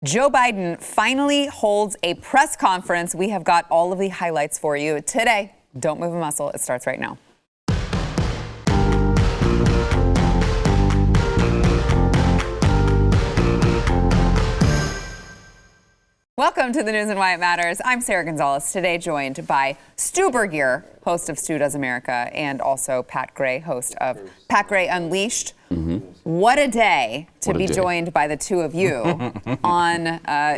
Joe Biden finally holds a press conference. We have got all of the highlights for you today. Don't move a muscle. It starts right now. Welcome to the news and why it matters. I'm Sarah Gonzalez, today joined by Stu Burgier, host of Stu Does America, and also Pat Gray, host of Pat Gray Unleashed. What a day to be joined by the two of you on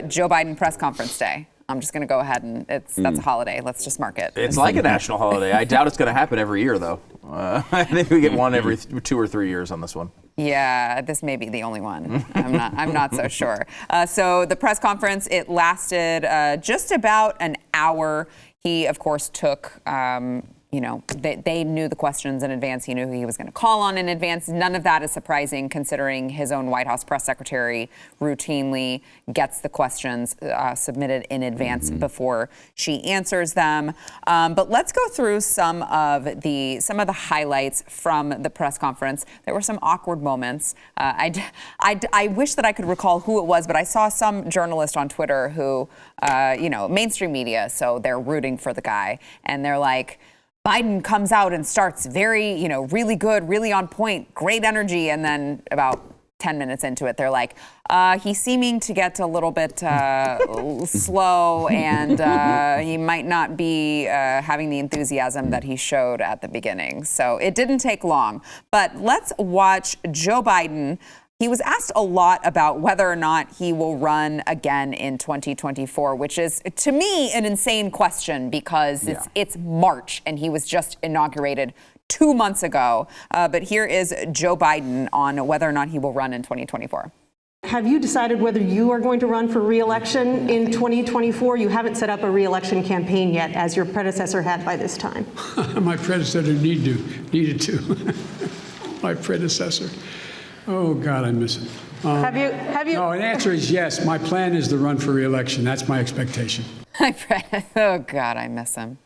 Joe Biden press conference day. I'm just going to go ahead and that's a holiday. Let's just mark it. It's like a national holiday. I doubt it's going to happen every year, though. I think we get one every 2 or 3 years on this one. Yeah, this may be the only one. I'm not so sure. So the press conference, it lasted just about an hour. He, of course, took, they knew the questions in advance. He knew who he was going to call on in advance. None of that is surprising, considering his own White House press secretary routinely gets the questions submitted in advance before she answers them. But let's go through some of the highlights from the press conference. There were some awkward moments. I wish that I could recall who it was, but I saw some journalist on Twitter who, mainstream media, so they're rooting for the guy, and they're like, Biden comes out and starts very, really good, really on point, great energy. And then about 10 minutes into it, they're like, he's seeming to get a little bit slow, and he might not be having the enthusiasm that he showed at the beginning. So it didn't take long. But let's watch Joe Biden. He was asked a lot about whether or not he will run again in 2024, which is, to me, an insane question because it's March and he was just inaugurated 2 months ago. But here is Joe Biden on whether or not he will run in 2024. Have you decided whether you are going to run for re-election in 2024? You haven't set up a re-election campaign yet, as your predecessor had by this time. My predecessor needed to. My predecessor. Oh, God, I miss him. Have you? No, the answer is yes. My plan is to run for re-election. That's my expectation. Oh, God, I miss him.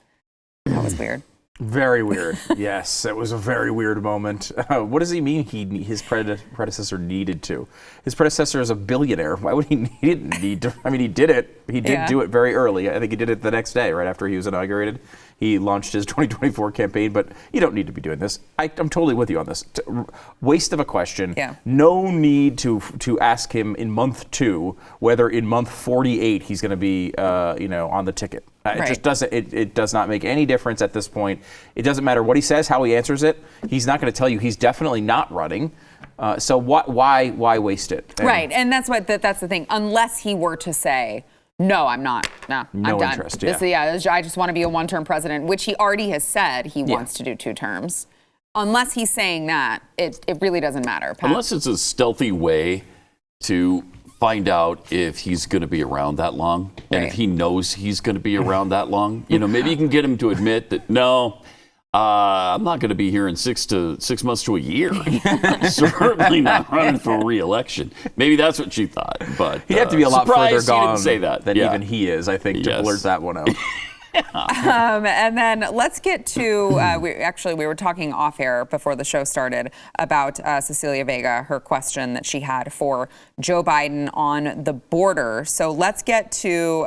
That was weird. Very weird. Yes, it was a very weird moment. What does he mean his predecessor needed to? His predecessor is a billionaire. Why would he need to? I mean, he did it. He did do it very early. I think he did it the next day, right after he was inaugurated. He launched his 2024 campaign, but you don't need to be doing this. I'm totally with you on this. Waste of a question. Yeah. No need to ask him in month 2 whether in month 48 he's going to be on the ticket. It just doesn't. It does not make any difference at this point. It doesn't matter what he says, how he answers it. He's not going to tell you he's definitely not running. So why waste it? Right, and that's the thing. Unless he were to say, no, I'm not. No, I'm done. Interest, I just want to be a one-term president, which he already has said he wants to do 2 terms. Unless he's saying that, it really doesn't matter. Pat? Unless it's a stealthy way to find out if he's going to be around that long, and if he knows he's going to be around that long. Maybe you can get him to admit that, no, I'm not going to be here in 6 months to a year. I'm certainly not running for re-election. Maybe that's what she thought. But he'd have to be a lot further gone say that. than even he is, I think, to blurt that one out. And then let's get to, we were talking off air before the show started about Cecilia Vega, her question that she had for Joe Biden on the border. So let's get to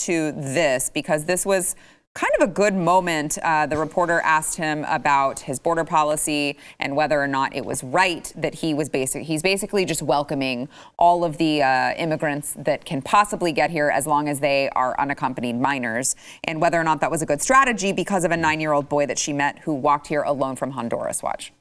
this, because this was kind of a good moment. The reporter asked him about his border policy and whether or not it was right that he's basically just welcoming all of the immigrants that can possibly get here as long as they are unaccompanied minors, and whether or not that was a good strategy because of a 9-year-old boy that she met who walked here alone from Honduras. Watch.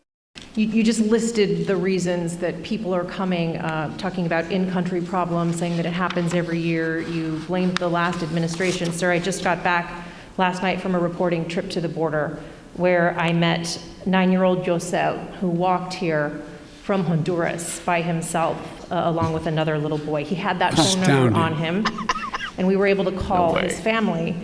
You just listed the reasons that people are coming, talking about in-country problems, saying that it happens every year. You blamed the last administration. Sir, I just got back last night from a reporting trip to the border where I met 9-year-old Josel, who walked here from Honduras by himself, along with another little boy. He had that phone number on him, and we were able to call his family.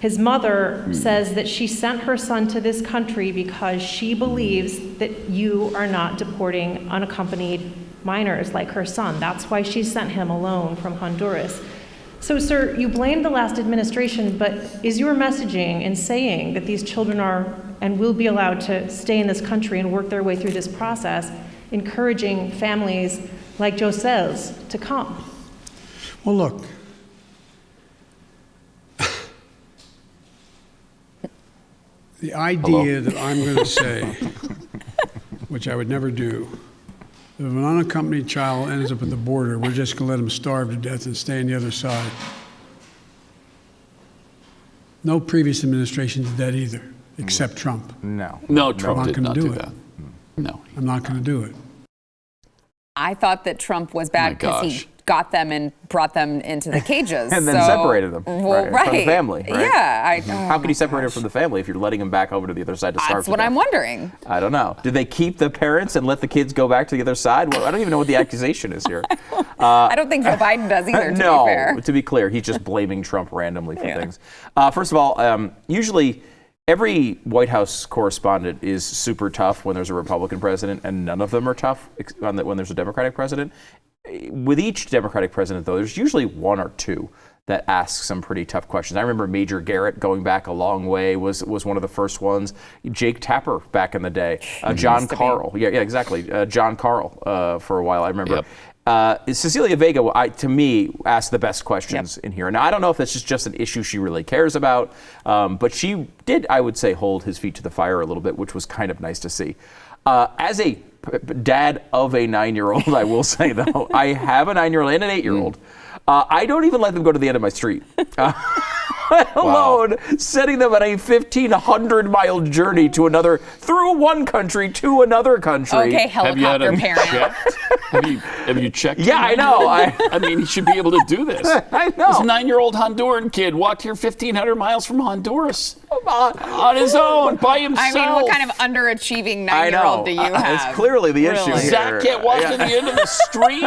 His mother says that she sent her son to this country because she believes that you are not deporting unaccompanied minors like her son. That's why she sent him alone from Honduras. So, sir, you blame the last administration, but is your messaging in saying that these children are and will be allowed to stay in this country and work their way through this process, encouraging families like Josel's to come? Well, look. The idea that I'm going to say, which I would never do, if an unaccompanied child ends up at the border, we're just going to let them starve to death and stay on the other side. No previous administration did that either, except Trump. No, Trump did not do that. No, I'm not going to do it. I thought that Trump was bad because he got them and brought them into the cages. and then separated them from the family. Right? Yeah. How can you separate them from the family if you're letting them back over to the other side to starve? That's to what death? I'm wondering. I don't know. Did they keep the parents and let the kids go back to the other side? Well, I don't even know what the accusation is here. I don't think Joe Biden does either, to be fair. No, to be clear, he's just blaming Trump randomly for things. First of all, usually every White House correspondent is super tough when there's a Republican president, and none of them are tough when there's a Democratic president. With each Democratic president, though, there's usually one or two that ask some pretty tough questions. I remember Major Garrett, going back a long way, was one of the first ones. Jake Tapper back in the day. John Carl. Yeah, exactly. John Carl for a while, I remember. Yep. Cecilia Vega, to me, asked the best questions in here. Now, I don't know if that's just an issue she really cares about, but she did, I would say, hold his feet to the fire a little bit, which was kind of nice to see. As a dad of a 9-year-old, I will say, though, I have a 9-year-old and an 8-year-old. I don't even let them go to the end of my street. Let alone sending them on a 1,500-mile journey through one country to another country. Okay, helicopter parent. Have you checked? Yeah, I know. I mean, he should be able to do this. I know. This 9-year-old Honduran kid walked here 1,500 miles from Honduras on his own, by himself. I mean, what kind of underachieving 9-year-old do you have? It's clearly the issue here. Zach can't walk to the end of the street?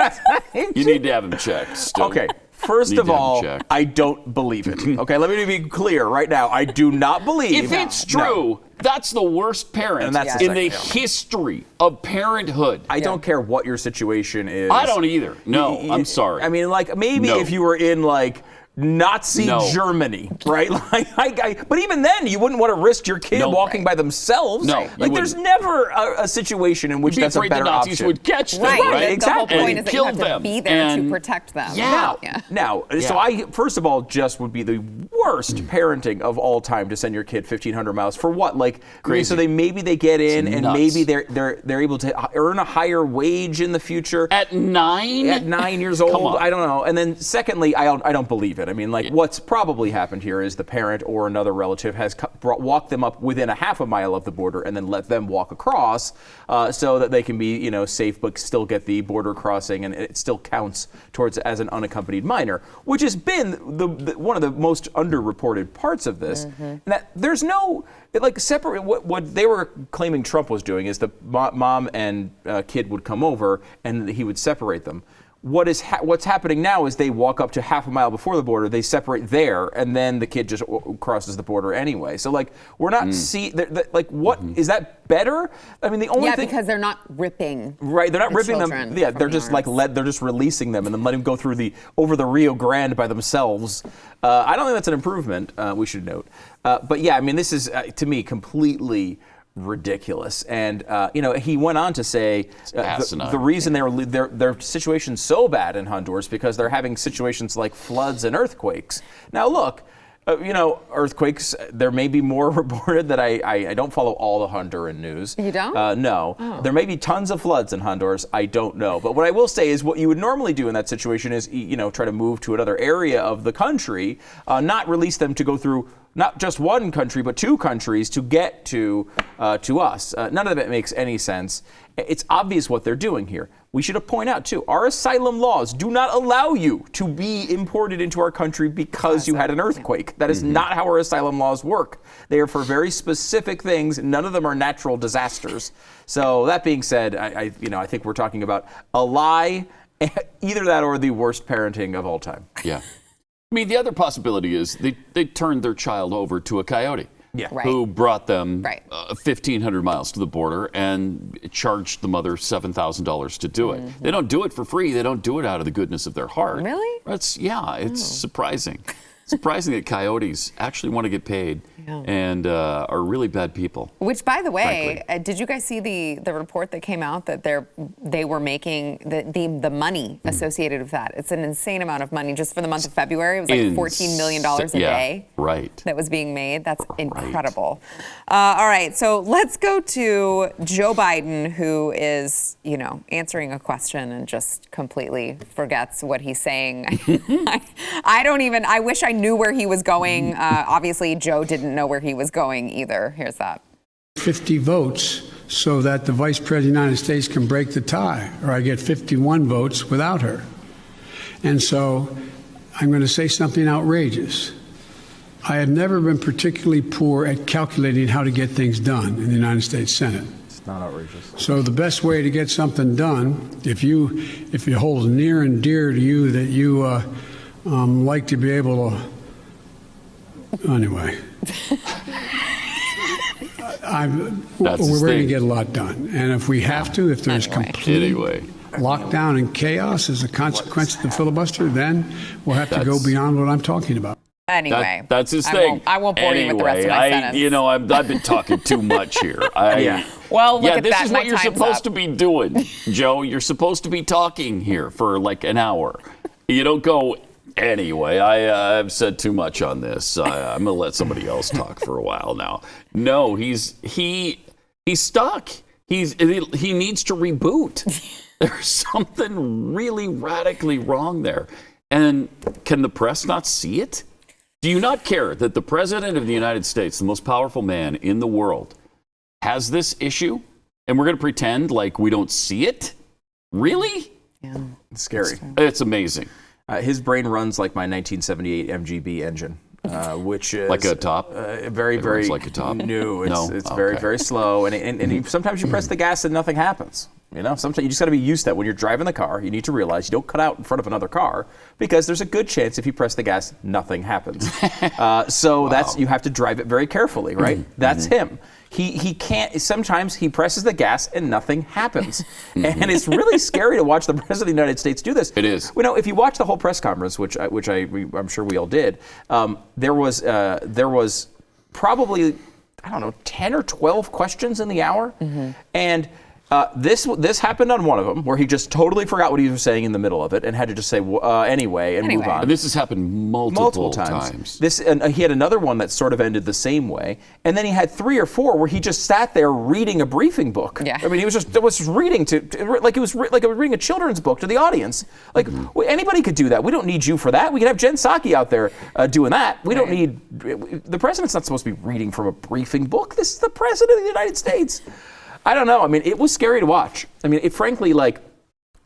You need to have him checked still. Okay. First of all, I don't believe it. Okay, let me be clear right now. I do not believe. If it's true, that's the worst parent in the history of parenthood. I don't care what your situation is. I don't either. No, I'm sorry. I mean, like, maybe if you were in, like, Nazi Germany, right? But even then, you wouldn't want to risk your kid walking by themselves. No, like there's never a situation in which that's a better the Nazis option. would catch them, right? Exactly. The whole point is that you have to be there to protect them. So I, first of all, just would be the worst parenting of all time to send your kid 1,500 miles for what? Like, crazy. So maybe they get in and maybe they're able to earn a higher wage in the future. At 9? At 9 years old, I don't know. And then secondly, I don't believe it. I mean, like, what's probably happened here is the parent or another relative has walked them up within a half a mile of the border and then let them walk across so that they can be, safe but still get the border crossing, and it still counts towards as an unaccompanied minor, which has been one of the most underreported parts of this. And that there's no separate what they were claiming Trump was doing is the mom and kid would come over and he would separate them. What's happening now is they walk up to half a mile before the border, they separate there, and then the kid just crosses the border anyway. So we're not what is that better? I mean, the only thing because they're not ripping. Right, they're not ripping them. Yeah, they're just they're just releasing them and then letting them go through over the Rio Grande by themselves. I don't think that's an improvement. We should note, but yeah, I mean, this is to me completely ridiculous. And he went on to say the reason their situation's so bad in Honduras because they're having situations like floods and earthquakes. Now look, earthquakes, there may be more reported that I don't follow all the Honduran news. You don't? No. Oh. There may be tons of floods in Honduras. I don't know. But what I will say is what you would normally do in that situation is, try to move to another area of the country, not release them to go through not just one country, but two countries to get to us. None of it makes any sense. It's obvious what they're doing here. We should point out, too, our asylum laws do not allow you to be imported into our country because you had an earthquake. That is not how our asylum laws work. They are for very specific things. None of them are natural disasters. So that being said, I think we're talking about a lie, either that or the worst parenting of all time. Yeah. I mean, the other possibility is they turned their child over to a coyote who brought them 1,500 miles to the border and charged the mother $7,000 to do it. They don't do it for free. They don't do it out of the goodness of their heart. Really? It's surprising. Surprising that coyotes actually want to get paid and are really bad people. Which, by the way, did you guys see the report that came out that they were making the money associated with that? It's an insane amount of money just for the month of February. It was like $14 million a day. Right. That was being made. That's incredible. All right, so let's go to Joe Biden, who is, answering a question and just completely forgets what he's saying. I wish I knew where he was going. Obviously, Joe didn't know where he was going either. Here's that. 50 votes so that the Vice President of the United States can break the tie, or I get 51 votes without her. And so I'm going to say something outrageous. I have never been particularly poor at calculating how to get things done in the United States Senate. It's not outrageous. So the best way to get something done, if it holds near and dear to you that you like to be able to, anyway. We're going to get a lot done. And if we have to, if there's complete lockdown and chaos as a consequence of the filibuster, then we'll have to go beyond what I'm talking about. Anyway, that's his thing. I won't bore you with the rest of my sentence. I've been talking too much here. Well, look at this that. Is what you're supposed to be doing, Joe. You're supposed to be talking here for like an hour. You don't go anyway. I've said too much on this. I'm gonna let somebody else talk for a while now. No, he's stuck. He needs to reboot. There's something really radically wrong there. And can the press not see it? Do you not care that the President of the United States, the most powerful man in the world, has this issue? And we're going to pretend like we don't see it? Really? Yeah. It's scary. It's amazing. His brain runs like my 1978 MGB engine, which is like a top. Very, very like a top. new. It's Okay. very, very slow, and sometimes you press the gas and nothing happens. Sometimes you just got to be used to that. When you're driving the car, you need to realize you don't cut out in front of another car because there's a good chance if you press the gas, nothing happens. That's you have to drive it very carefully, right? That's him. He can't. Sometimes he presses the gas and nothing happens, and it's really scary to watch the President of the United States do this. It is. If you watch the whole press conference, which I'm sure we all did, there was probably 10 or 12 questions in the hour, and. This happened on one of them where he just totally forgot what he was saying in the middle of it and had to just say anyway and move on. And this has happened multiple times. He had another one that sort of ended the same way, and then he had 3 or 4 where he just sat there reading a briefing book. Yeah. I mean, he was reading like it was reading a children's book to the audience. Like anybody could do that. We don't need you for that. We could have Jen Psaki out there doing that. We don't need the president's not supposed to be reading from a briefing book. This is the President of the United States. I don't know. I mean, it was scary to watch. I mean, frankly,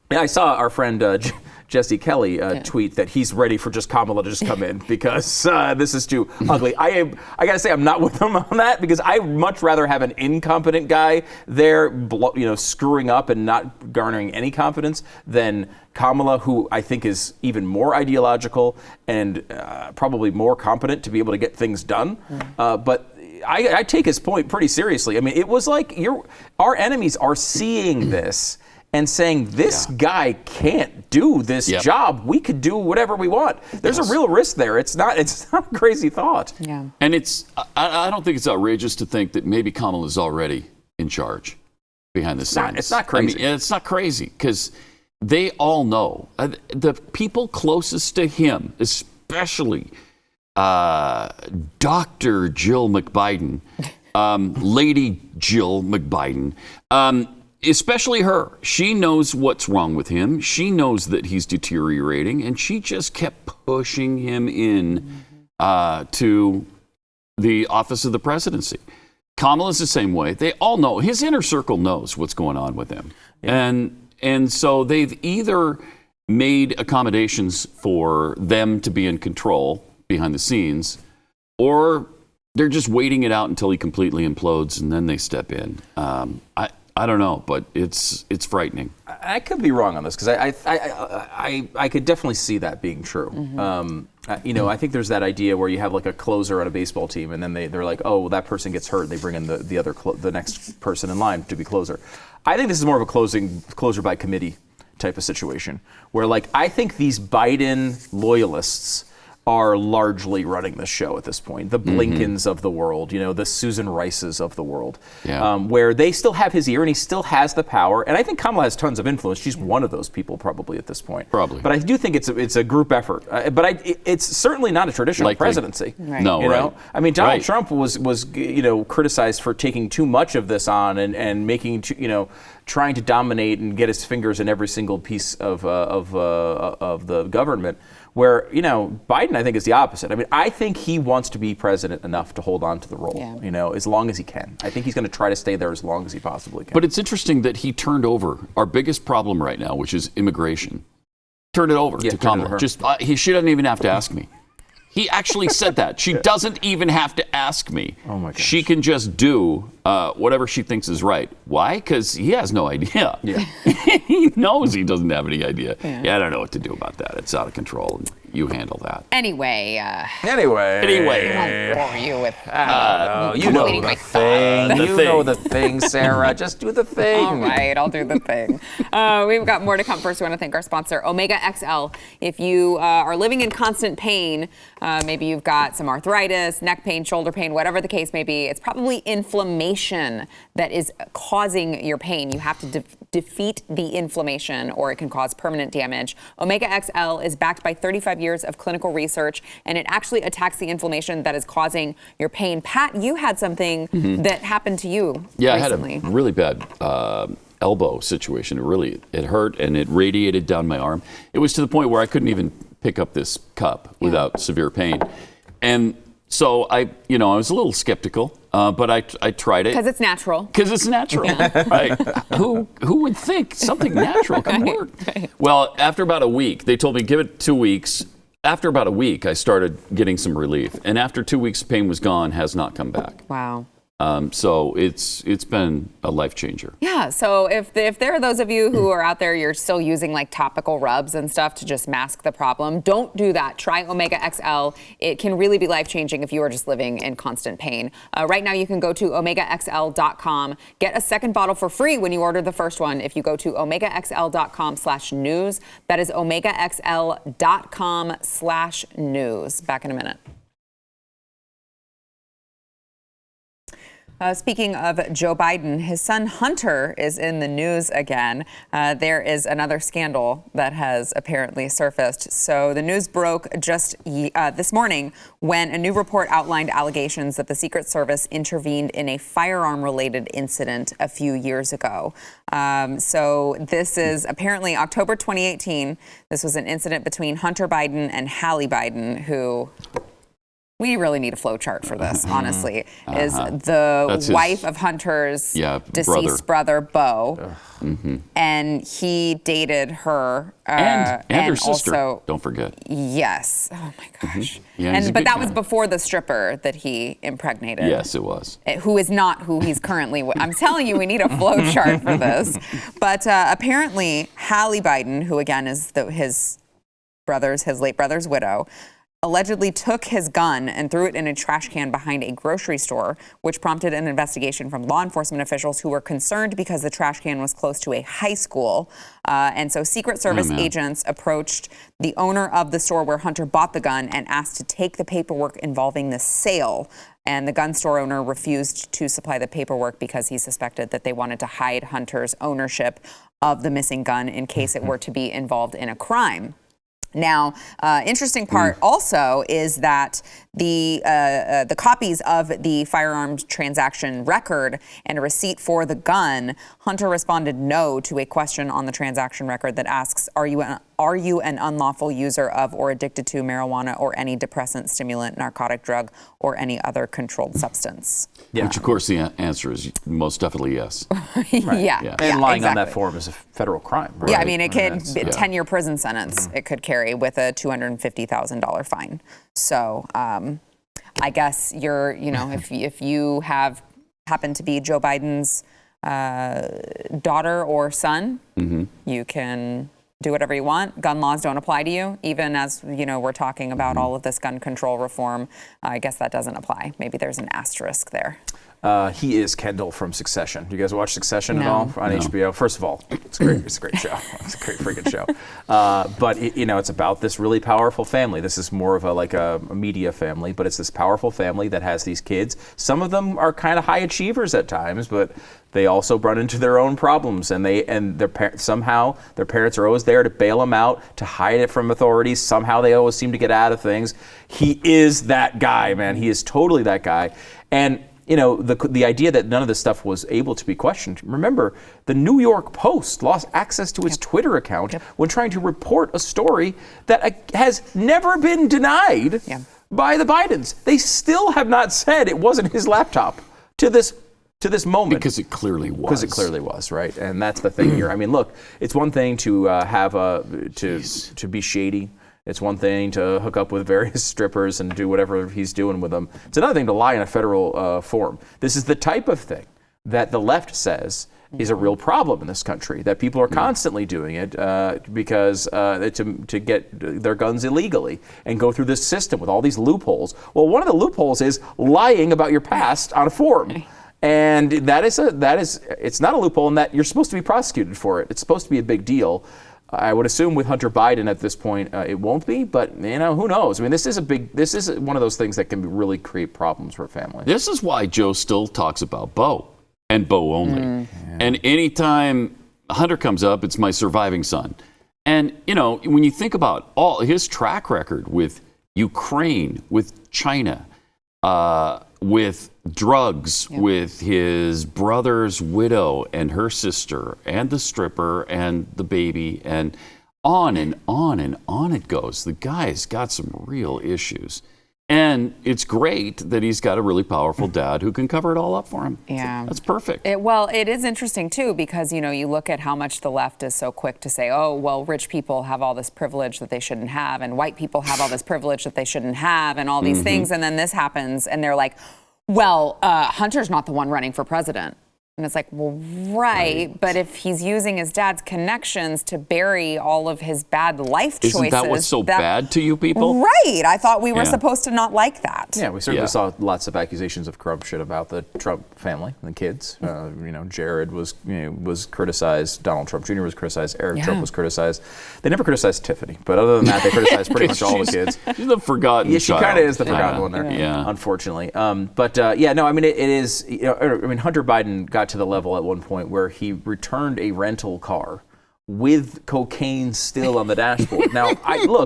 I saw our friend Jesse Kelly tweet that he's ready for just Kamala to just come in because this is too ugly. I got to say, I'm not with him on that because I'd much rather have an incompetent guy there, screwing up and not garnering any confidence than Kamala, who I think is even more ideological and probably more competent to be able to get things done. But I take his point pretty seriously. I mean, it was like our enemies are seeing this and saying this guy can't do this job. We could do whatever we want. There's a real risk there. It's not a crazy thought. Yeah. And I don't think it's outrageous to think that maybe Kamala is already in charge behind the scenes. It's not crazy. I mean, it's not crazy because they all know the people closest to him, especially Dr. Jill McBiden, Lady Jill McBiden, especially her. She knows what's wrong with him. She knows that he's deteriorating, and she just kept pushing him in to the office of the presidency. Kamala's the same way. They all know. His inner circle knows what's going on with him. Yeah. And so they've either made accommodations for them to be in control behind the scenes, or they're just waiting it out until he completely implodes and then they step in. I don't know, but it's frightening. I could be wrong on this because I could definitely see that being true. I think there's that idea where you have like a closer on a baseball team, and then they're like, oh, well, that person gets hurt, and they bring in the next person in line to be closer. I think this is more of a closer by committee type of situation where, like, I think these Biden loyalists are largely running the show at this point. The Blinkens of the world, the Susan Rices of the world, where they still have his ear and he still has the power. And I think Kamala has tons of influence. She's one of those people probably at this point. Probably. But I do think it's a group effort. But it's certainly not a traditional presidency. Right. No, right. I mean, Donald Trump was criticized for taking too much of this on and making trying to dominate and get his fingers in every single piece of the government. Where, Biden, I think, is the opposite. I mean, I think he wants to be president enough to hold on to the role, as long as he can. I think he's going to try to stay there as long as he possibly can. But it's interesting that he turned over our biggest problem right now, which is immigration. Turned it over to Kamala. She doesn't even have to ask me. He actually said that. She doesn't even have to ask me. Oh my gosh. She can just do whatever she thinks is right. Why? Because he has no idea. Yeah. He knows he doesn't have any idea. Yeah, I don't know what to do about that. It's out of control. You handle that. Anyway. Anyway. I won't bore you with. You know the thing. You know the thing, Sarah. Just do the thing. All right, I'll do the thing. We've got more to come. First, we want to thank our sponsor, Omega XL. If you are living in constant pain, maybe you've got some arthritis, neck pain, shoulder pain, whatever the case may be, it's probably inflammation that is causing your pain. You have to defeat the inflammation or it can cause permanent damage. Omega XL is backed by 35 years of clinical research, and it actually attacks the inflammation that is causing your pain. Pat, you had something that happened to you recently. I had a really bad elbow situation. It hurt and it radiated down my arm. It was to the point where I couldn't even pick up this cup without severe pain. And so I was a little skeptical, but I tried it. Because it's natural. Because it's natural, right? Who would think something natural could work? Right. Well, after about a week, they told me give it 2 weeks. After about a week, I started getting some relief, and after 2 weeks, pain was gone, has not come back. Wow. So it's been a life changer. Yeah. So if there are those of you who are out there, you're still using like topical rubs and stuff to just mask the problem, don't do that. Try Omega XL. It can really be life changing if you are just living in constant pain. Right now, you can go to OmegaXL.com. Get a second bottle for free when you order the first one. If you go to OmegaXL.com/news, that is OmegaXL.com/news. Back in a minute. Speaking of Joe Biden, his son Hunter is in the news again. There is another scandal that has apparently surfaced. So the news broke just this morning when a new report outlined allegations that the Secret Service intervened in a firearm-related incident a few years ago. So this is apparently October 2018. This was an incident between Hunter Biden and Hallie Biden, who... We really need a flow chart for this, honestly. Is the wife of Hunter's deceased brother, Beau. And he dated her. And her sister, also, don't forget. Yes. Oh, my gosh. Yeah, but that was before the stripper that he impregnated. Yes, it was. Who is not who he's currently with. I'm telling you, we need a flow chart for this. But apparently, Hallie Biden, who again is his late brother's widow, allegedly took his gun and threw it in a trash can behind a grocery store, which prompted an investigation from law enforcement officials who were concerned because the trash can was close to a high school. And so Secret Service agents approached the owner of the store where Hunter bought the gun and asked to take the paperwork involving the sale. And the gun store owner refused to supply the paperwork because he suspected that they wanted to hide Hunter's ownership of the missing gun in case it were to be involved in a crime. Now, interesting part also is that the copies of the firearms transaction record and a receipt for the gun, Hunter responded no to a question on the transaction record that asks, are you an unlawful user of or addicted to marijuana or any depressant, stimulant, narcotic drug, or any other controlled substance? Yeah. Which, of course, the answer is most definitely yes. Yeah. And lying on that form is a federal crime. Right? Yeah, I mean, it could be a 10-year prison sentence. It could carry with a $250,000 fine. So I guess if you happen to be Joe Biden's daughter or son, you can do whatever you want. Gun laws don't apply to you, even as we're talking about all of this gun control reform. I guess that doesn't apply. Maybe there's an asterisk there. He is Kendall from Succession. Do you guys watch Succession at No. all on HBO? First of all, it's great. It's a great show. It's a great freaking show. But it's about this really powerful family. This is more of a media family, but it's this powerful family that has these kids. Some of them are kind of high achievers at times, but they also run into their own problems, somehow their parents are always there to bail them out, to hide it from authorities. Somehow they always seem to get out of things. He is that guy, man. He is totally that guy. And the idea that none of this stuff was able to be questioned. Remember, the New York Post lost access to its Twitter account when trying to report a story that has never been denied by the Bidens. They still have not said it wasn't his laptop to this moment. Because it clearly was. Because it clearly was, right? And that's the thing here. I mean, look, it's one thing to to be shady. It's one thing to hook up with various strippers and do whatever he's doing with them. It's another thing to lie in a federal forum. This is the type of thing that the left says is a real problem in this country, that people are constantly doing it because to get their guns illegally and go through this system with all these loopholes. Well, one of the loopholes is lying about your past on a forum. And it's not a loophole in that you're supposed to be prosecuted for it. It's supposed to be a big deal. I would assume with Hunter Biden at this point, it won't be, but who knows? I mean, this is one of those things that can really create problems for a family. This is why Joe still talks about Bo and Bo only. And anytime Hunter comes up, it's my surviving son. And, when you think about all his track record with Ukraine, with China, with drugs, with his brother's widow and her sister and the stripper and the baby, and on and on and on it goes. The guy's got some real issues. And it's great that he's got a really powerful dad who can cover it all up for him. Yeah. That's perfect. It is interesting, too, because, you look at how much the left is so quick to say, oh, well, rich people have all this privilege that they shouldn't have, and white people have all this privilege that they shouldn't have, and all these things. And then this happens, and they're like, well, Hunter's not the one running for president. And it's like, well, right, but if he's using his dad's connections to bury all of his bad life choices. Isn't that what's so bad to you people? Right. I thought we were supposed to not like that. Yeah, we certainly saw lots of accusations of corruption about the Trump family and the kids. Jared was criticized, Donald Trump Jr. was criticized, Eric Trump was criticized. They never criticized Tiffany, but other than that, they criticized pretty much all the kids. She's the forgotten Yeah, she child. kind of is the forgotten one there, unfortunately. It is, Hunter Biden got to the level at one point where he returned a rental car with cocaine still on the dashboard. Now,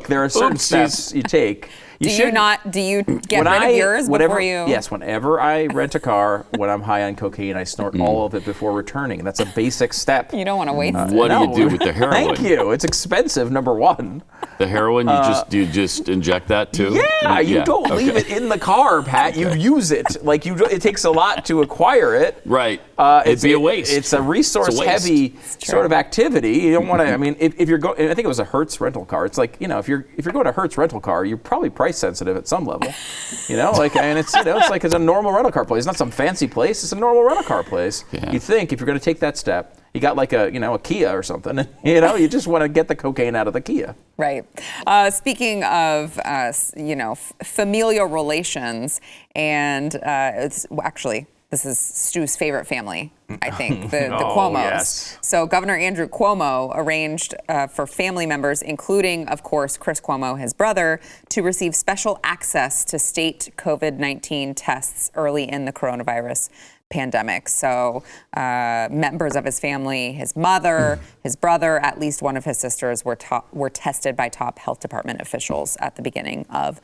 there are certain steps you take. Do you get rid of yours before you? Yes, whenever I rent a car, when I'm high on cocaine, I snort all of it before returning. And that's a basic step. You don't want to waste it. What do you do with the heroin? Thank you. It's expensive, number one. The heroin, you just inject that too? Yeah, you don't leave it in the car, Pat. You use it. It takes a lot to acquire it. Right. It'd be a waste. It's a resource-heavy sort of activity. You don't want to. If you're going, I think it was a Hertz rental car. It's like if you're going to a Hertz rental car, you're probably price sensitive at some level. And it's it's a normal rental car place. It's not some fancy place. It's a normal rental car place. Yeah. You think if you're going to take that step, you got a Kia or something. You just want to get the cocaine out of the Kia. Right. Speaking of familial relations, and this is Stu's favorite family, I think, the Cuomos. Yes. So Governor Andrew Cuomo arranged for family members, including, of course, Chris Cuomo, his brother, to receive special access to state COVID-19 tests early in the coronavirus pandemic. So members of his family, his mother, his brother, at least one of his sisters were tested by top health department officials at the beginning of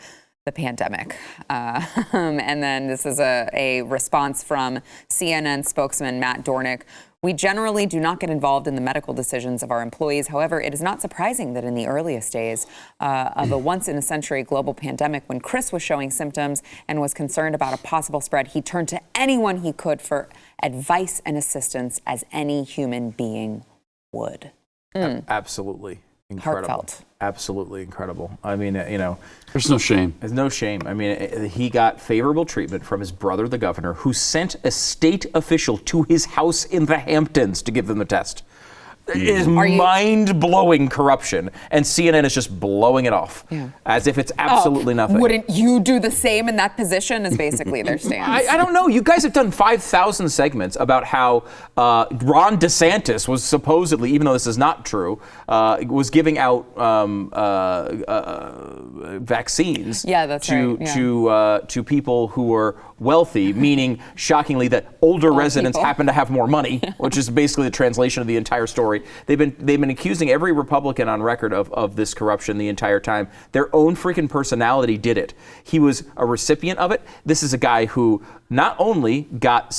the pandemic. And then this is a response from CNN spokesman Matt Dornick. We generally do not get involved in the medical decisions of our employees. However, it is not surprising that in the earliest days of a once-in-a-century global pandemic, when Chris was showing symptoms and was concerned about a possible spread, he turned to anyone he could for advice and assistance, as any human being would. Absolutely incredible. Heartfelt. Absolutely incredible. There's no shame. There's no shame. He got favorable treatment from his brother, the governor, who sent a state official to his house in the Hamptons to give them the test. It is mind-blowing corruption, and CNN is just blowing it off as if it's absolutely nothing. Wouldn't you do the same in that position? Is basically their stance. I don't know. You guys have done 5,000 segments about how Ron DeSantis was supposedly, even though this is not true, was giving out vaccines to people who were wealthy, meaning shockingly that older residents happen to have more money, which is basically the translation of the entire story. They've been accusing every Republican on record of this corruption the entire time. Their own freaking personality did it. He was a recipient of it. This is a guy who not only got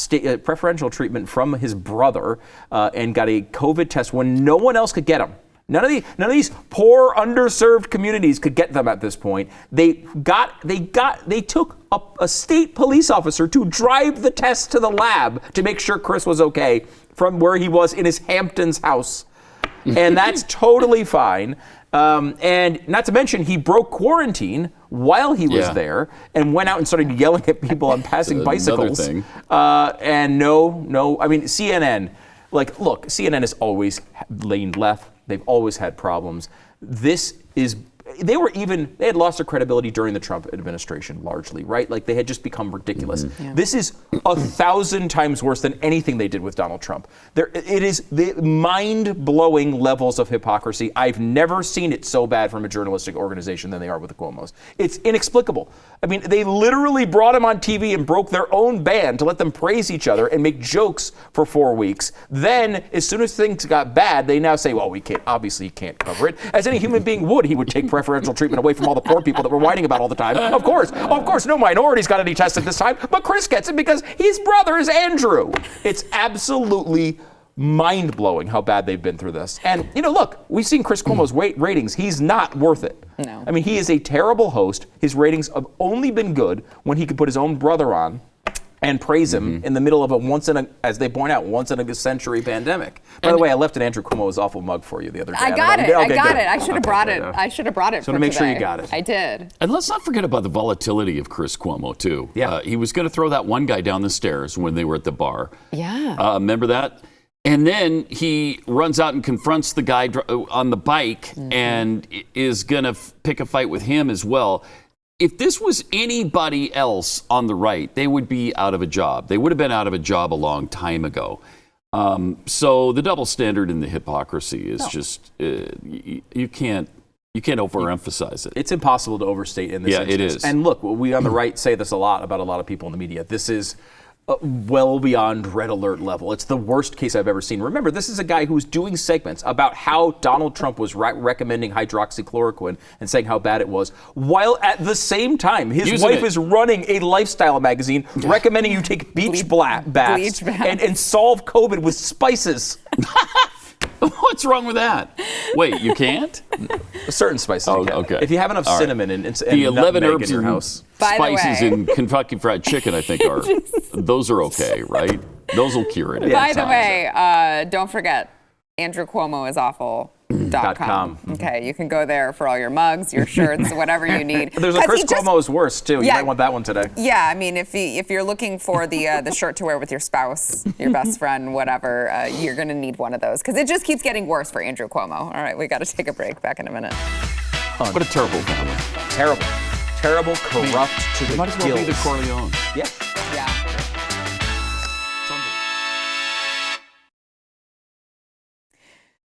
preferential treatment from his brother and got a COVID test when no one else could get him. None of these poor, underserved communities could get them at this point. They took a state police officer to drive the test to the lab to make sure Chris was okay from where he was in his Hamptons house. And that's totally fine. And not to mention, he broke quarantine while he was there and went out and started yelling at people on passing bicycles. And I mean, CNN, look, CNN has always leaned left. They've always had problems. They had lost their credibility during the Trump administration, largely, right? Like, they had just become ridiculous. This is 1,000 times worse than anything they did with Donald Trump. It is the mind-blowing levels of hypocrisy. I've never seen it so bad from a journalistic organization than they are with the Cuomos. It's inexplicable. I mean, they literally brought him on TV and broke their own band to let them praise each other and make jokes for 4 weeks. Then, as soon as things got bad, they now say, well, obviously he can't cover it. As any human being would, he would take preferential treatment away from all the poor people that we're whining about all the time. Of course, no minorities got any tested this time, but Chris gets it because his brother is Andrew. It's absolutely mind-blowing how bad they've been through this. And, look, we've seen Chris Cuomo's ratings. He's not worth it. No. I mean, he is a terrible host. His ratings have only been good when he could put his own brother on and praise him in the middle of as they point out, once in a century pandemic. By the way, I left an Andrew Cuomo's awful mug for you the other day. I got it. I should have brought it. I should have brought it. So to make sure you got it. I did. And let's not forget about the volatility of Chris Cuomo, too. Yeah. He was going to throw that one guy down the stairs when they were at the bar. Yeah. Remember that? And then he runs out and confronts the guy on the bike and is going to pick a fight with him as well. If this was anybody else on the right, they would be out of a job. They would have been out of a job a long time ago. So the double standard and the hypocrisy is just you can't overemphasize it. It's impossible to overstate in this instance. It is. And look, we on the right say this a lot about a lot of people in the media. This is well beyond red alert level. It's the worst case I've ever seen. Remember, this is a guy who's doing segments about how Donald Trump was recommending hydroxychloroquine and saying how bad it was, while at the same time his wife is running a lifestyle magazine recommending you take beach baths and solve COVID with spices. What's wrong with that? Wait, you can't? Certain spices. Okay. If you have enough cinnamon and the 11 herbs in your house. Spices in Kentucky Fried Chicken, I think, those are okay, right? Those will cure it. By the way, don't forget, AndrewCuomoisawful.com. Okay, you can go there for all your mugs, your shirts, whatever you need. There's a Chris Cuomo's worse too. You might want that one today. Yeah, I mean, if you're looking for the shirt to wear with your spouse, your best friend, whatever, you're gonna need one of those because it just keeps getting worse for Andrew Cuomo. All right, we got to take a break. Back in a minute. What a terrible family. Terrible, corrupt to the Might as well be the Corleone. Yeah.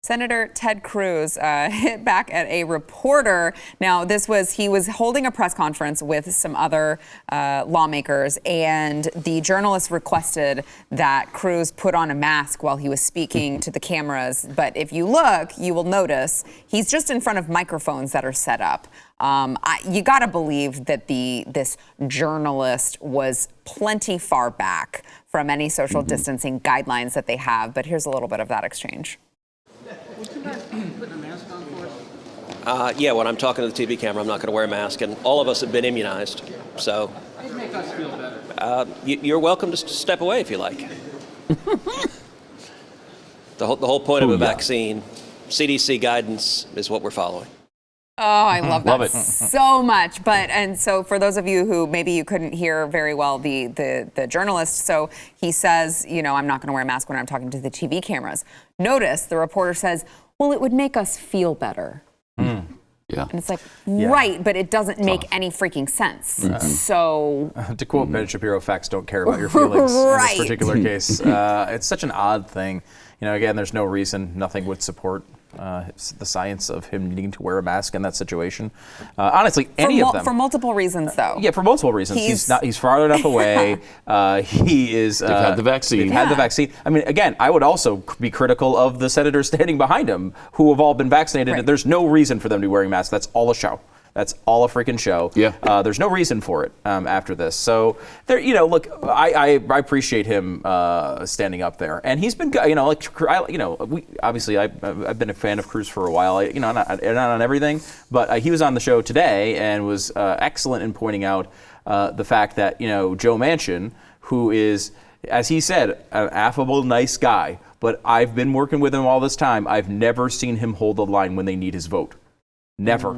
Senator Ted Cruz hit back at a reporter. Now, he was holding a press conference with some other lawmakers, and the journalist requested that Cruz put on a mask while he was speaking to the cameras. But if you look, you will notice he's just in front of microphones that are set up. You got to believe that this journalist was plenty far back from any social distancing guidelines that they have. But here's a little bit of that exchange. Would you mind putting a mask on for us? Yeah, when I'm talking to the TV camera, I'm not going to wear a mask, and all of us have been immunized, so. It'd make us feel better. You're welcome to step away if you like. The whole point of a vaccine, CDC guidance, is what we're following. Oh, I love that Love it. so much. And so for those of you who maybe you couldn't hear very well the journalist, so he says, I'm not going to wear a mask when I'm talking to the TV cameras. Notice the reporter says, well, it would make us feel better. Yeah. And it's like, right, but it doesn't make any freaking sense. So, To quote Ben Shapiro, facts don't care about your feelings in Right. this particular case. It's such an odd thing. Again, there's no reason, nothing would support the science of him needing to wear a mask in that situation. Honestly, any of them. For multiple reasons, though. Yeah, for multiple reasons. He's far enough away. He is. They've had the vaccine. They've had the vaccine. I mean, again, I would also be critical of the senators standing behind him who have all been vaccinated. Right. There's no reason for them to be wearing masks. That's all a show. That's all a freaking show. Yeah. There's no reason for it after this. So there, look, I appreciate him standing up there, and he's been, obviously I've been a fan of Cruz for a while. Not on everything, but he was on the show today and was excellent in pointing out the fact that Joe Manchin, who is, as he said, an affable, nice guy, but I've been working with him all this time. I've never seen him hold the line when they need his vote. Never.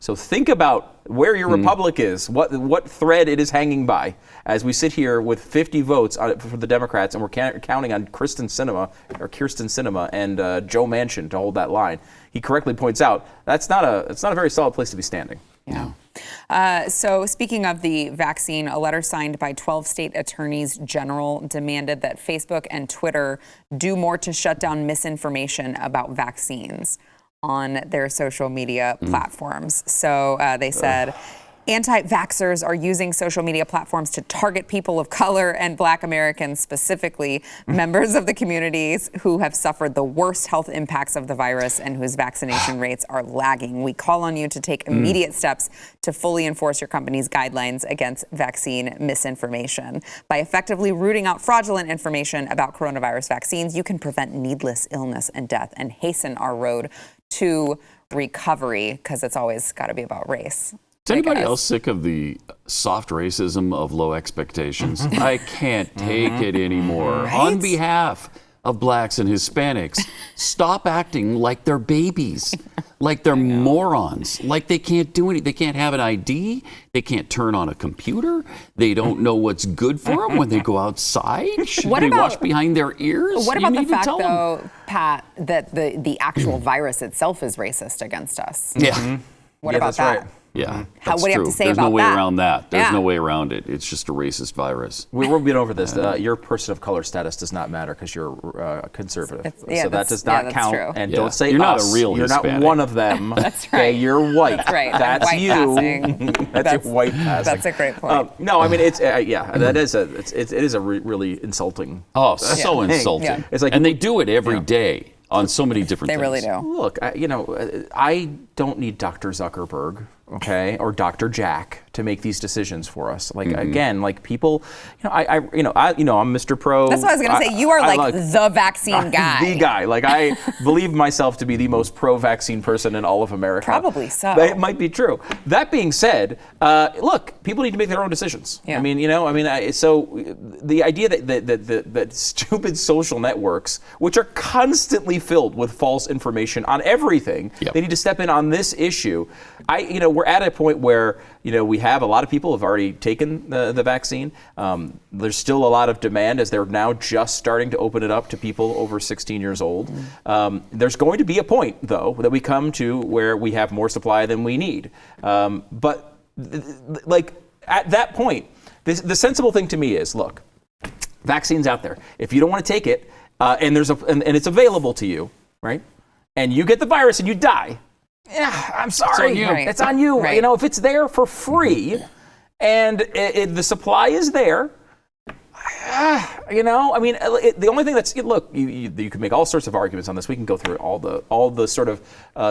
So think about where your republic is, what thread it is hanging by, as we sit here with 50 votes for the Democrats, and we're counting on Kyrsten Sinema and Joe Manchin to hold that line. He correctly points out it's not a very solid place to be standing. Yeah. So speaking of the vaccine, a letter signed by 12 state attorneys general demanded that Facebook and Twitter do more to shut down misinformation about vaccines on their social media platforms. So they said anti-vaxxers are using social media platforms to target people of color and Black Americans, specifically members of the communities who have suffered the worst health impacts of the virus and whose vaccination rates are lagging. We call on you to take immediate steps to fully enforce your company's guidelines against vaccine misinformation. By effectively rooting out fraudulent information about coronavirus vaccines, you can prevent needless illness and death and hasten our road to recovery, because it's always got to be about race. Is anybody else sick of the soft racism of low expectations? I can't take it anymore. Right? On behalf of Blacks and Hispanics, stop acting like they're babies, like they're morons, like they can't do anything. They can't have an ID. They can't turn on a computer. They don't know what's good for them when they go outside. Should they wash behind their ears? What about the fact, though, Pat, that the actual virus itself is racist against us? Yeah. What about that? Right. Yeah, What do you have to say There's about no way that? around that. There's Yeah. no way around it. It's just a racist virus. We've been over this. Your person of color status does not matter because you're conservative. Yeah, so that that's- does not that's count. true. And Yeah. don't say You're not us. a real You're Hispanic. not one of them. That's Okay, right. you're white. That's right. That's white you. passing. That's your white passing. That's a great point. No, I mean it's that is it is a really insulting. Oh, so thing. insulting. Yeah. It's like and they do it every day on so many different They things. really do. Look, I don't need Dr. Zuckerberg, okay, or Dr. Jack to make these decisions for us. Like again, like people, I'm Mr. Pro. That's what I was going to say. You are like the vaccine guy. The guy. Like I believe myself to be the most pro-vaccine person in all of America. Probably so. But it might be true. That being said, look, people need to make their own decisions. Yeah. I mean, so the idea that stupid social networks, which are constantly filled with false information on everything, they need to step in on this issue. We're at a point where we have a lot of people have already taken the vaccine. There's still a lot of demand as they're now just starting to open it up to people over 16 years old. There's going to be a point, though, that we come to where we have more supply than we need. But at that point, the sensible thing to me is, look, vaccine's out there. If you don't want to take it, and it's available to you, right? And you get the virus and you die. Yeah, I'm sorry. It's on you. Right. It's on you. Right. If it's there for free, and the supply is there, the only thing that's look, you can make all sorts of arguments on this. We can go through all the sort of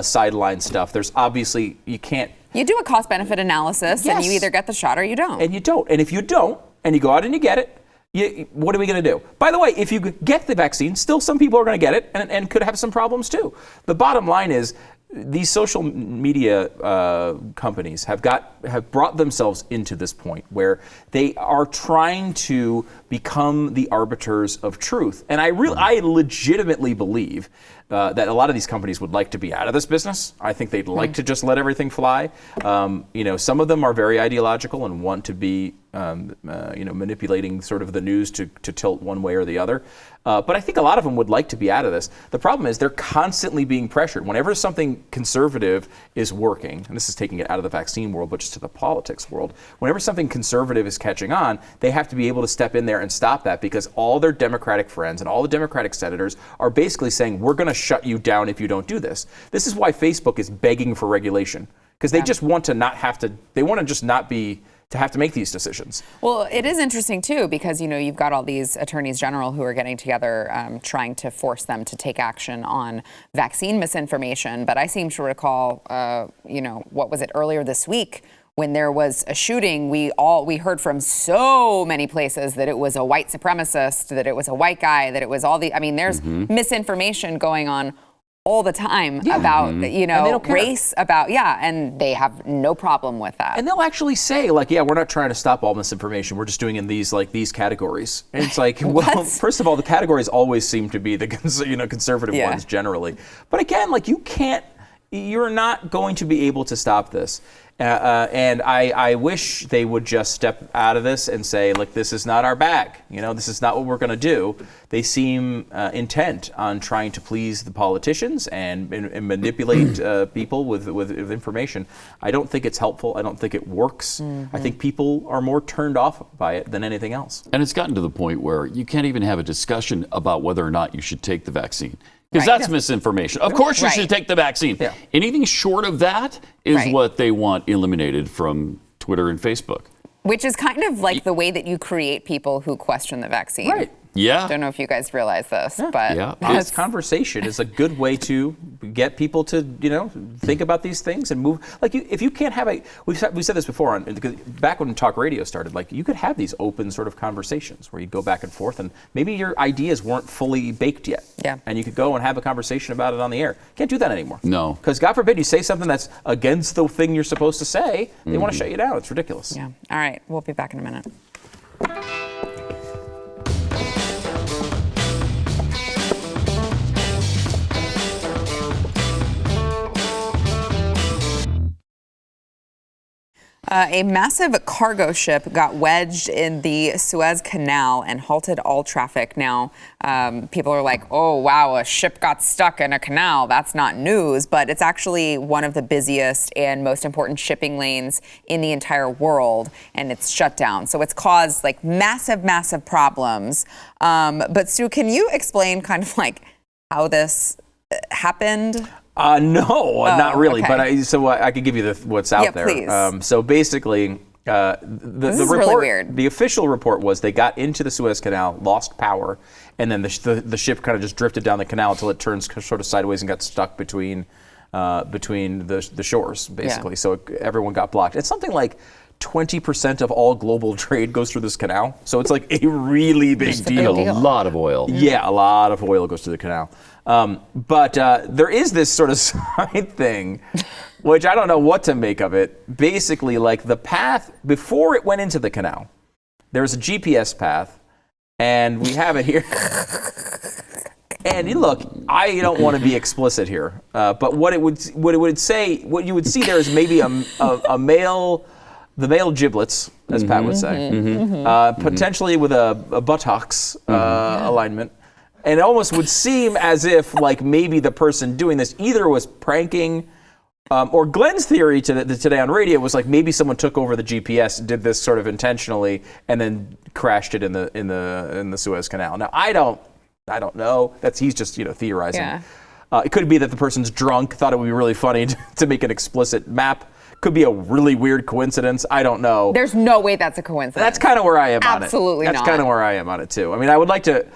sideline stuff. There's obviously you can't. You do a cost-benefit analysis, and you Yes. either get the shot or you don't. And you don't. And if you don't, and you go out and you get it, what are we going to do? By the way, if you get the vaccine, still some people are going to get it and could have some problems too. The bottom line is these social media companies have brought themselves into this point where they are trying to become the arbiters of truth. And I legitimately believe that a lot of these companies would like to be out of this business. I think they'd like to just let everything fly. Some of them are very ideological and want to be manipulating sort of the news to tilt one way or the other. But I think a lot of them would like to be out of this. The problem is they're constantly being pressured. Whenever something conservative is working, and this is taking it out of the vaccine world, but just to the politics world, whenever something conservative is catching on, they have to be able to step in there and stop that, because all their Democratic friends and all the Democratic senators are basically saying, we're going to shut you down if you don't do this. This is why Facebook is begging for regulation, because they just want to not have to, they want to just not be, to have to make these decisions. Well, it is interesting, too, because, you've got all these attorneys general who are getting together trying to force them to take action on vaccine misinformation. But I seem to recall, what was it, earlier this week, when there was a shooting, we heard from so many places that it was a white supremacist, that it was a white guy, that it was there's misinformation going on all the time about, race, and they have no problem with that. And they'll actually say, we're not trying to stop all misinformation. We're just doing it in these categories. And it's like, well, first of all, the categories always seem to be the conservative ones generally. But again, you're not going to be able to stop this. And I wish they would just step out of this and say, this is not our bag. This is not what we're going to do. They seem intent on trying to please the politicians and manipulate people with information. I don't think it's helpful. I don't think it works. I think people are more turned off by it than anything else. And it's gotten to the point where you can't even have a discussion about whether or not you should take the vaccine. Because that's misinformation. Of course you should take the vaccine. Yeah. Anything short of that is what they want eliminated from Twitter and Facebook. Which is kind of like the way that you create people who question the vaccine. Right. Yeah. Don't know if you guys realize this, but this conversation is a good way to get people to, think about these things and move. If you can't have we've said this before, back when talk radio started, you could have these open sort of conversations where you'd go back and forth, and maybe your ideas weren't fully baked yet. Yeah. And you could go and have a conversation about it on the air. Can't do that anymore. No. Because God forbid you say something that's against the thing you're supposed to say, they want to shut you down. It's ridiculous. Yeah. All right. We'll be back in a minute. A massive cargo ship got wedged in the Suez Canal and halted all traffic. Now, people are like, oh, wow, a ship got stuck in a canal. That's not news, but it's actually one of the busiest and most important shipping lanes in the entire world, and it's shut down. So it's caused massive, massive problems. But Stu, can you explain kind of how this happened? No, not really. Okay. But I could give you what's out there. Please. So basically, the report, really weird. The official report was they got into the Suez Canal, lost power, and then the ship kind of just drifted down the canal until it turns sort of sideways and got stuck between the shores, basically. Yeah. So everyone got blocked. It's something like 20% of all global trade goes through this canal. So it's a really big deal. A lot of oil. Yeah, a lot of oil goes through the canal. But there is this sort of side thing, which I don't know what to make of it. Basically, the path before it went into the canal, there's a GPS path, and we have it here. And look, I don't want to be explicit here, but what you would see there is maybe a male. The male giblets, as Pat would say, potentially with a buttocks alignment. And it almost would seem as if maybe the person doing this either was pranking, or Glenn's theory today on radio was maybe someone took over the GPS, did this sort of intentionally, and then crashed it in the Suez Canal. Now I don't know. He's just theorizing. Yeah. It could be that the person's drunk, thought it would be really funny to make an explicit map. Could be a really weird coincidence. I don't know. There's no way that's a coincidence. That's kind of where I am on it. Absolutely not. That's kind of where I am on it too. I mean, I would like to.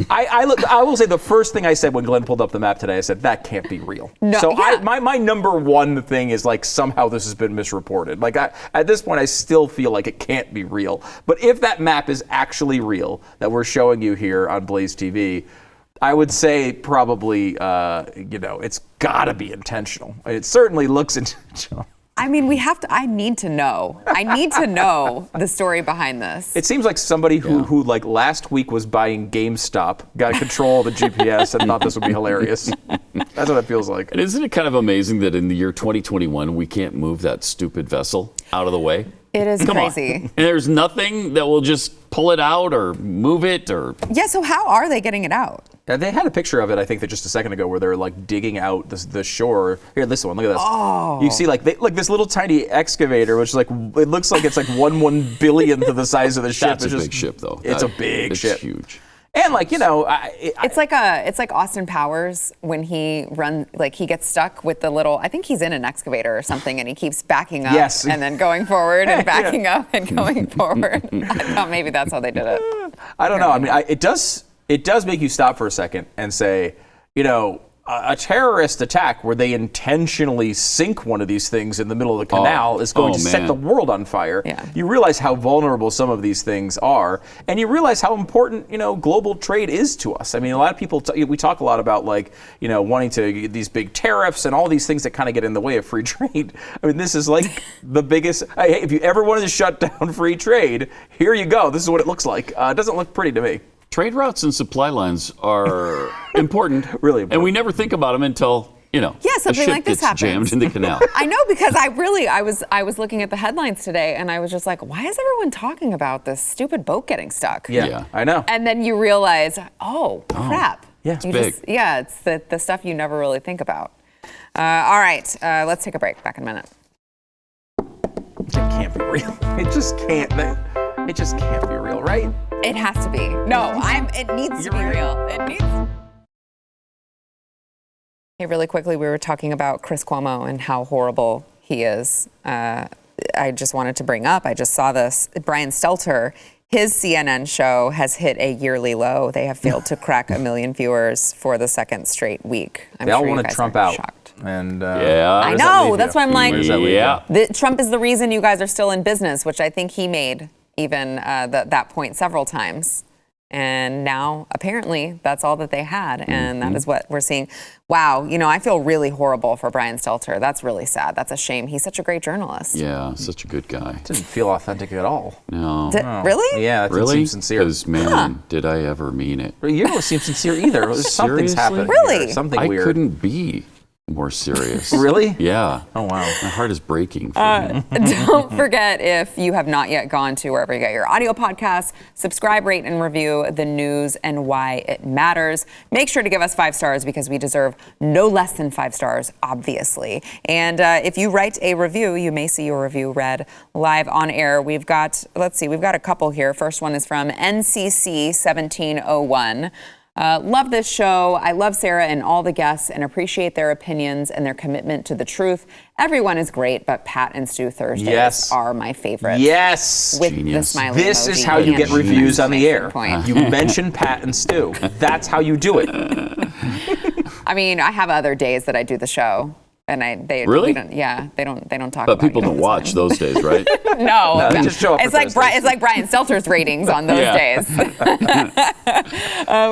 I will say the first thing I said when Glenn pulled up the map today, I said that can't be real. No, so yeah. my number one thing is somehow this has been misreported. At this point, I still feel like it can't be real. But if that map is actually real that we're showing you here on BlazeTV, I would say probably it's got to be intentional. It certainly looks intentional. I mean, I need to know. I need to know the story behind this. It seems like somebody who like last week was buying GameStop, got control of the GPS and thought this would be hilarious. That's what it feels like. And isn't it kind of amazing that in the year 2021, we can't move that stupid vessel out of the way? It is Come crazy. on. And there's nothing that will just pull it out or move it or... Yeah, so how are they getting it out? They had a picture of it, I think, that just a second ago, where they're like digging out the shore. Here, this one. Look at this. Oh. You see, like this little tiny excavator, which like it looks like it's like 1/1 billionth of the size of the ship. That's a big ship, though. It's a big ship. It's huge. And like It's like Austin Powers when he gets stuck with the little. I think he's in an excavator or something, and he keeps backing up and then going forward and backing up and going forward. I thought maybe that's how they did it. I don't know. I mean, it does make you stop for a second and say, a terrorist attack where they intentionally sink one of these things in the middle of the canal is going to set the world on fire. Yeah. You realize how vulnerable some of these things are, and you realize how important, global trade is to us. I mean, a lot of people, we talk a lot about wanting to these big tariffs and all these things that kind of get in the way of free trade. I mean, this is like the biggest, hey, if you ever wanted to shut down free trade, here you go. This is what it looks like. It doesn't look pretty to me. Trade routes and supply lines are important. Really important. And we never think about them until, something like this gets happens. jammed in the canal. I know, because I was looking at the headlines today, and I was just like, why is everyone talking about this stupid boat getting stuck? Yeah. I know. And then you realize, oh, crap. Yeah, it's big. It's the stuff you never really think about. All right, let's take a break. Back in a minute. It can't be real. It just can't be real, right? It has to be. No, it needs to be real. It needs. Hey, really quickly, we were talking about Chris Cuomo and how horrible he is. I just wanted to bring up, I just saw this. Brian Stelter, his CNN show has hit a yearly low. They have failed to crack 1 million viewers for the second straight week. They all want to Trump out. Shocked. And I know. That's why I'm like, Yeah. Trump is the reason you guys are still in business, which I think he made even that point several times. And now, apparently, that's all that they had. And that is what we're seeing. Wow. I feel really horrible for Brian Stelter. That's really sad. That's a shame. He's such a great journalist. Yeah, such a good guy. Didn't feel authentic at all. No. Really? Yeah, that didn't seem sincere. Because, man, did I ever mean it. You don't seem sincere either. Something's happening. Really? Here. Something weird. I couldn't be more serious. Really? Yeah. Oh, wow. My heart is breaking for him. Don't forget, if you have not yet gone to wherever you get your audio podcasts, subscribe, rate, and review The News and Why It Matters. Make sure to give us 5 stars because we deserve no less than 5 stars, obviously. And if you write a review, you may see your review read live on air. We've got a couple here. First one is from NCC 1701. Love this show. I love Sarah and all the guests and appreciate their opinions and their commitment to the truth. Everyone is great, but Pat and Stu Thursdays are my favorite. Yes. With the smiley This emoji. is how you get reviews on the air. Point. You mention Pat and Stu. That's how you do it. I mean, I have other days that I do the show. And they Really? don't talk But about people it all don't the watch time. those days, right? No, they just show up it's for like Thursdays. it's like Brian Stelter's ratings on those days.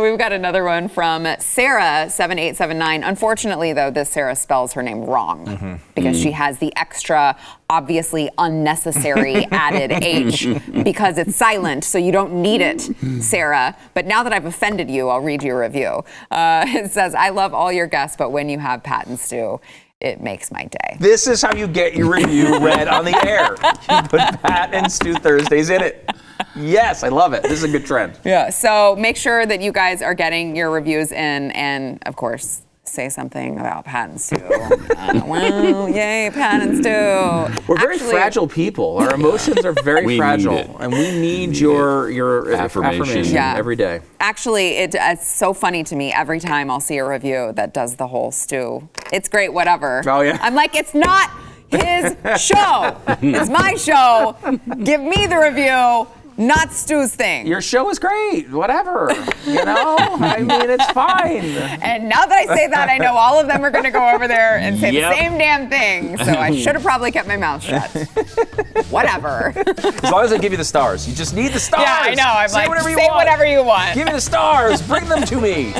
We've got another one from Sarah 7879. Unfortunately, though, this Sarah spells her name wrong because she has the extra, obviously unnecessary added H because it's silent, so you don't need it, Sarah. But now that I've offended you, I'll read your review. It says, I love all your guests, but when you have Pat and Stu, it makes my day. This is how you get your review read on the air. You put Pat and Stu Thursdays in it. Yes, I love it. This is a good trend. Yeah, so make sure that you guys are getting your reviews in, and of course, say something about Pat and Stu. Well, yay, Pat and Stu. We're very fragile people. Our emotions are very fragile, and we need your affirmation every day. Actually, it's so funny to me every time I'll see a review that does the whole Stu. It's great, whatever. Oh, yeah. I'm like, it's not his show. It's my show. Give me the review. Not Stu's thing. Your show is great. Whatever. I mean, it's fine. And now that I say that, I know all of them are going to go over there and say the same damn thing. So I should have probably kept my mouth shut. Whatever. As long as I give you the stars. You just need the stars. Yeah, I know. I'm say like, whatever you say want. whatever you want. Give me the stars. Bring them to me.